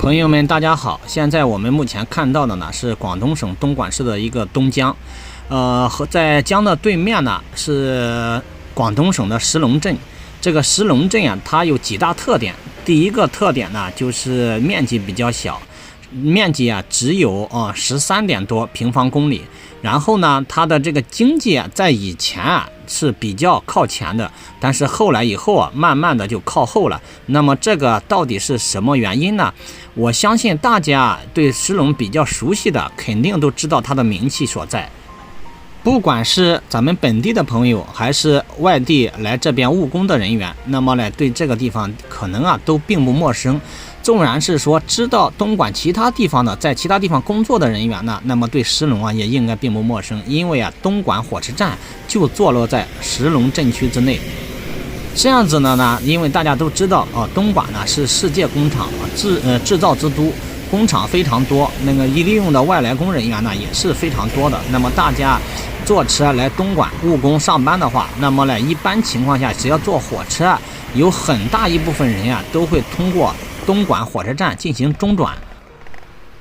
朋友们，大家好！现在我们目前看到的呢是广东省东莞市的一个东江，和在江的对面呢是广东省的石龙镇。这个石龙镇啊，它有几大特点。第一个特点呢就是面积比较小，面积啊只有13点多平方公里。然后呢，它的这个经济啊，在以前啊是比较靠前的，但是后来以后啊，慢慢的就靠后了。那么这个到底是什么原因呢？我相信大家对石龙比较熟悉的，肯定都知道它的名气所在。不管是咱们本地的朋友，还是外地来这边务工的人员，那么呢，对这个地方可能啊都并不陌生。纵然是说知道东莞其他地方的，在其他地方工作的人员呢，那么对石龙啊也应该并不陌生，因为啊东莞火车站就坐落在石龙镇区之内。这样子呢，因为大家都知道东莞呢是世界工厂制造之都，工厂非常多，那个利用的外来工人员呢也是非常多的。那么大家坐车来东莞务工上班的话，那么呢一般情况下，只要坐火车，有很大一部分人啊都会通过东莞火车站进行中转。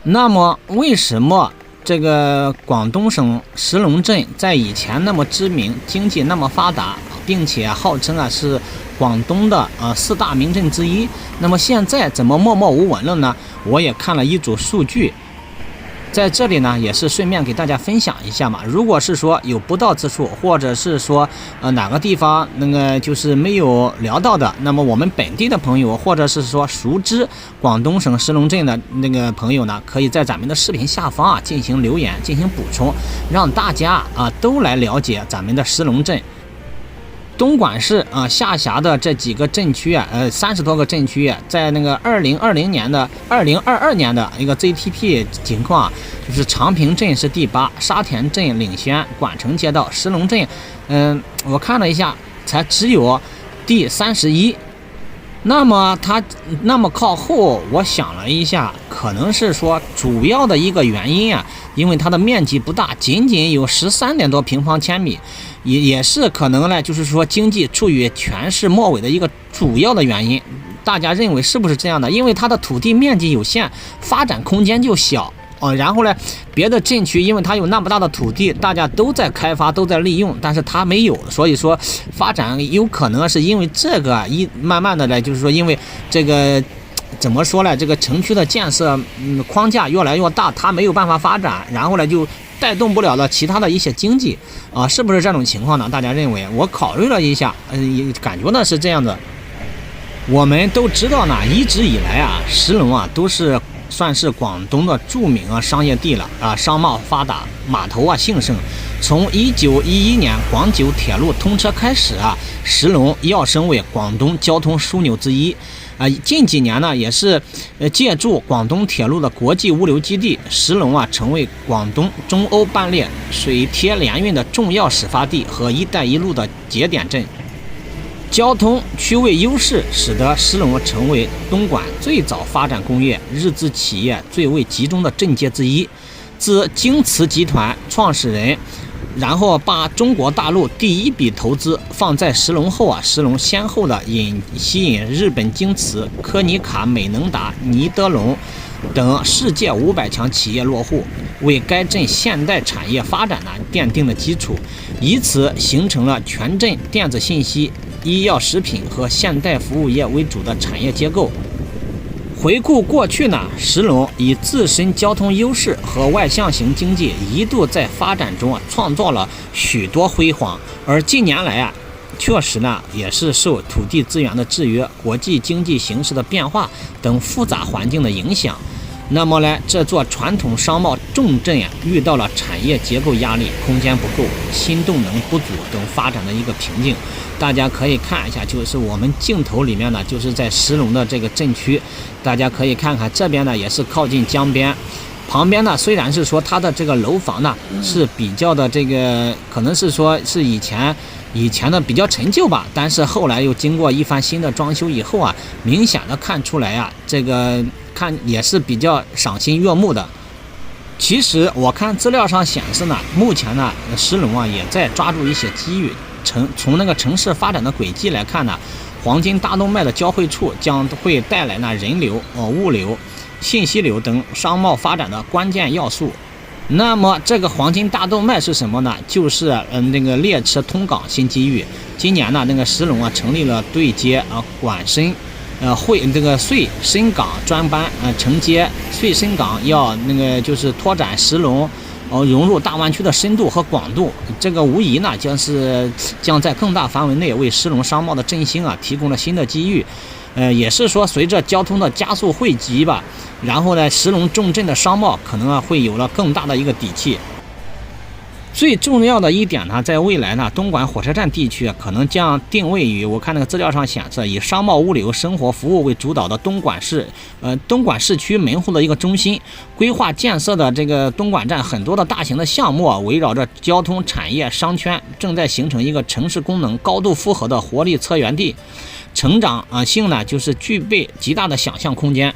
那么为什么这个广东省石龙镇在以前那么知名，经济那么发达，并且号称啊是广东的4大名镇之一，那么现在怎么默默无闻了呢？我也看了一组数据，在这里呢也是顺便给大家分享一下嘛。如果是说有不到之处，或者是说哪个地方那个就是没有聊到的，那么我们本地的朋友，或者是说熟知广东省石龙镇的那个朋友呢，可以在咱们的视频下方进行留言，进行补充，让大家都来了解咱们的石龙镇。东莞市下辖的这几个镇区30多个镇区在那个2022年的一个 GDP 情况，就是长坪镇是第8，沙田镇领先，莞城街道，石龙镇我看了一下才只有第31。那么它那么靠后，我想了一下，可能是说主要的一个原因因为它的面积不大，仅仅有13点多平方千米，也是可能呢，就是说经济处于全市末尾的一个主要的原因。大家认为是不是这样的？因为它的土地面积有限，发展空间就小。然后呢，别的镇区因为它有那么大的土地，大家都在开发，都在利用，但是它没有，所以说发展有可能是因为这个慢慢的呢，就是说因为这个怎么说呢，这个城区的建设框架越来越大，它没有办法发展，然后呢就带动不了了其他的一些经济是不是这种情况呢？大家认为？我考虑了一下，感觉呢是这样的。我们都知道呢，一直以来石龙都是算是广东的著名商业地了商贸发达，码头兴盛。从1911年广九铁路通车开始石龙跃升为广东交通枢纽之一近几年呢，也是借助广东铁路的国际物流基地，石龙成为广东中欧班列水铁联运的重要始发地和一带一路的节点镇。交通区位优势使得石龙成为东莞最早发展工业、日资企业最为集中的镇界之一。自京瓷集团创始人，然后把中国大陆第一笔投资放在石龙后石龙先后的吸引日本京瓷、科尼卡、美能达、尼德龙等世界500强企业落户，为该镇现代产业发展奠定了基础，以此形成了全镇电子信息、医药食品和现代服务业为主的产业结构。回顾过去呢，石龙以自身交通优势和外向型经济一度在发展中创造了许多辉煌，而近年来确实呢也是受土地资源的制约、国际经济形势的变化等复杂环境的影响。那么呢，这座传统商贸重镇遇到了产业结构压力、空间不够、新动能不足等发展的一个瓶颈。大家可以看一下，就是我们镜头里面呢，就是在石龙的这个镇区，大家可以看看这边呢也是靠近江边，旁边呢虽然是说它的这个楼房呢是比较的这个，可能是说是以前的比较陈旧吧，但是后来又经过一番新的装修以后明显的看出来这个看也是比较赏心悦目的。其实我看资料上显示呢，目前呢石龙也在抓住一些机遇，从那个城市发展的轨迹来看呢，黄金大动脉的交汇处将会带来人流、物流、信息流等商贸发展的关键要素。那么这个黄金大动脉是什么呢？就是那个列车通港新机遇。今年呢，那个石龙成立了对接广深这个穗深港专班，承接穗深港要那个就是拓展石龙融入大湾区的深度和广度，这个无疑呢将在更大范围内为石龙商贸的振兴提供了新的机遇。也是说随着交通的加速汇集吧，然后呢，石龙重镇的商贸可能会有了更大的一个底气。最重要的一点呢，在未来呢，东莞火车站地区可能将定位于，我看那个资料上显示，以商贸物流、生活服务为主导的东莞市区门户的一个中心。规划建设的这个东莞站很多的大型的项目围绕着交通、产业、商圈，正在形成一个城市功能高度复合的活力策源地。成长性呢，就是具备极大的想象空间。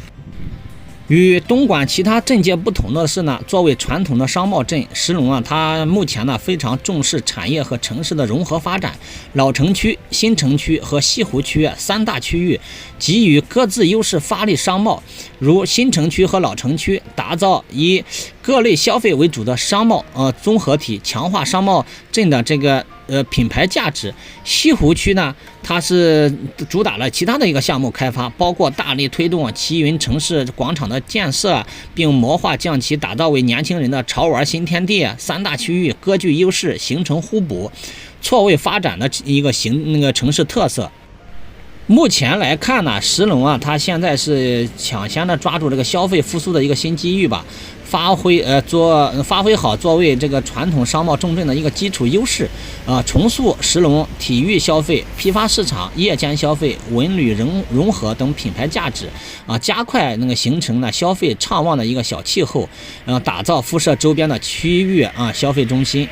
与东莞其他镇界不同的是呢，作为传统的商贸镇，石龙它目前呢非常重视产业和城市的融合发展。老城区、新城区和西湖区三大区域给予各自优势发力商贸，如新城区和老城区打造以各类消费为主的商贸综合体，强化商贸镇的这个品牌价值。西湖区呢，它是主打了其他的一个项目开发，包括大力推动齐云城市广场的建设，并谋划将其打造为年轻人的潮玩新天地。三大区域各具优势，形成互补，错位发展的一个城市特色。目前来看呢，石龙它现在是抢先的抓住这个消费复苏的一个新机遇吧，发挥好作为这个传统商贸重镇的一个基础优势，重塑石龙体育消费、批发市场、夜间消费、文旅融合等品牌价值，加快那个形成呢消费畅旺的一个小气候，打造辐射周边的区域消费中心。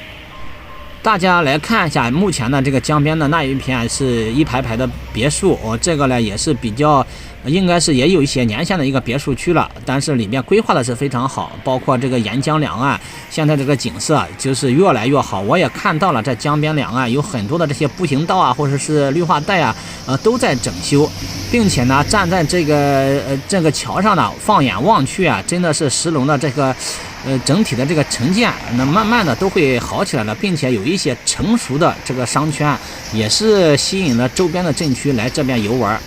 大家来看一下，目前的这个江边的那一片是一排排的别墅，这个呢也是比较，应该是也有一些年限的一个别墅区了，但是里面规划的是非常好，包括这个沿江两岸，现在这个景色就是越来越好。我也看到了，在江边两岸有很多的这些步行道或者是绿化带都在整修，并且呢，站在这个桥上呢，放眼望去真的是石龙的这个。整体的这个城建，那慢慢的都会好起来了，并且有一些成熟的这个商圈，也是吸引了周边的镇区来这边游玩。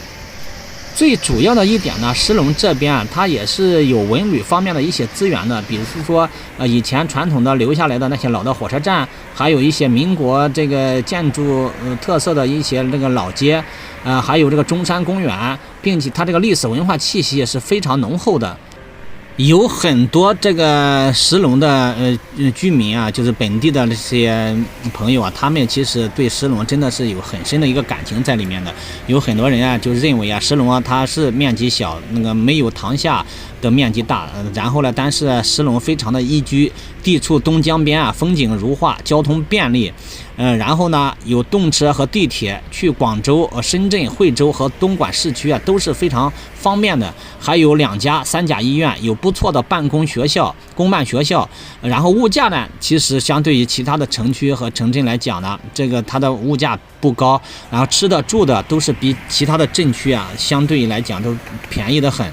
最主要的一点呢，石龙这边它也是有文旅方面的一些资源的，比如说以前传统的留下来的那些老的火车站，还有一些民国这个建筑特色的一些这个老街，还有这个中山公园，并且它这个历史文化气息也是非常浓厚的。有很多这个石龙的居民就是本地的这些朋友他们其实对石龙真的是有很深的一个感情在里面的。有很多人就认为石龙它是面积小，那个没有塘厦的面积大，然后呢，但是石龙非常的宜居，地处东江边风景如画，交通便利。然后呢，有动车和地铁去广州、深圳、惠州和东莞市区都是非常方便的。还有2家、3家医院，有不错的办公学校、公办学校。然后物价呢，其实相对于其他的城区和城镇来讲呢，这个它的物价不高，然后吃的住的都是比其他的镇区相对来讲都便宜的很。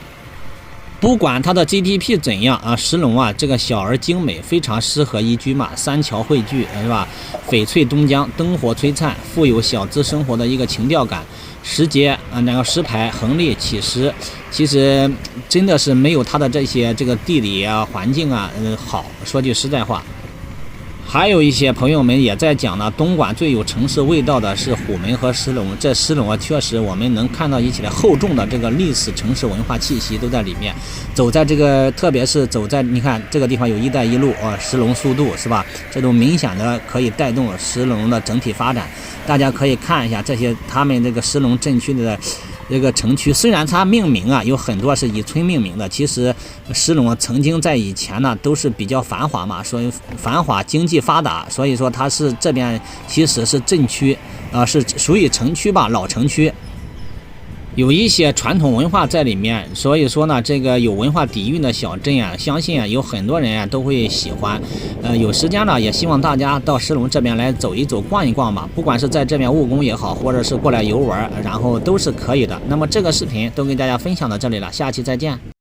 不管它的 GDP 怎样石龙这个小而精美，非常适合宜居嘛，三桥汇聚是吧？翡翠东江，灯火璀璨，富有小资生活的一个情调感。石阶石牌横立起实，其实真的是没有它的这个地理环境好。说句实在话。还有一些朋友们也在讲呢，东莞最有城市味道的是虎门和石龙。这石龙确实我们能看到一起来厚重的这个历史城市文化气息都在里面。走在这个，特别是走在你看这个地方有一带一路石龙速度是吧？这种明显的可以带动石龙的整体发展。大家可以看一下这些他们这个石龙镇区的这个城区，虽然它命名有很多是以村命名的，其实石龙曾经在以前呢都是比较繁华嘛，所以繁华经济发达，所以说它是这边其实是镇区是属于城区吧，老城区。有一些传统文化在里面，所以说呢，这个有文化底蕴的小镇相信有很多人都会喜欢。有时间呢，也希望大家到石龙这边来走一走、逛一逛吧。不管是在这边务工也好，或者是过来游玩，然后都是可以的。那么这个视频都跟大家分享到这里了，下期再见。